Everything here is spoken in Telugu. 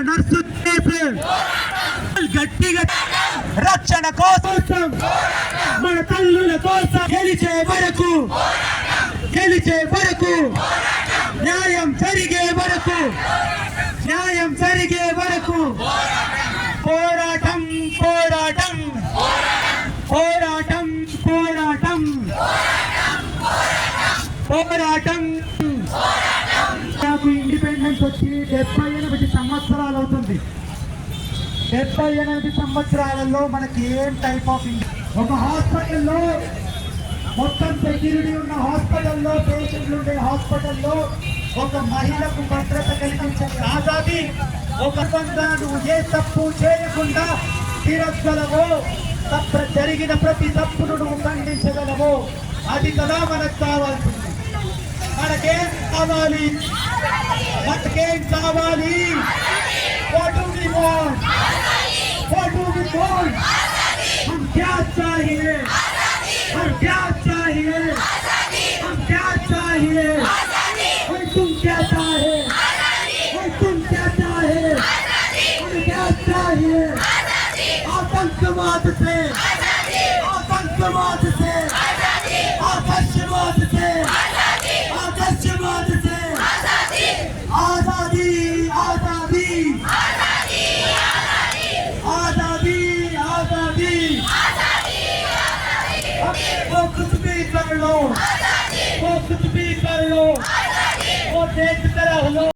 నర్సు గట్టిగా రక్షణ కోసం మన తల్లుల కోసం గెలిచే వరకు న్యాయం జరిగే వరకు పోరాటం నాకు ఇండిపెండెన్స్ వచ్చి 78 సంవత్సరాలు అవుతుంది. 78 సంవత్సరాలలో మనకి ఏం టైప్ ఆఫ్ ఒక హాస్పిటల్లో మొత్తం సెక్యూరిటీ ఉన్న హాస్పిటల్లో, పేషెంట్లు ఉండే హాస్పిటల్లో ఒక మహిళకు భద్రత కల్పించే ఆజాదీ, ఒక నువ్వు ఏ తప్పు చేయకుండా తిరగలవో, జరిగిన ప్రతి తప్పును నువ్వు ఖండించగలవో, అది కదా మనకు కావాల్సింది. మనకేం కావాలి? What do we want? हम क्या चाहिए? तुम क्या चाहे? हमें क्या चाहिए? आतंकवाद से आदर्शवाद से आजादी वो कुछ भी कर लो,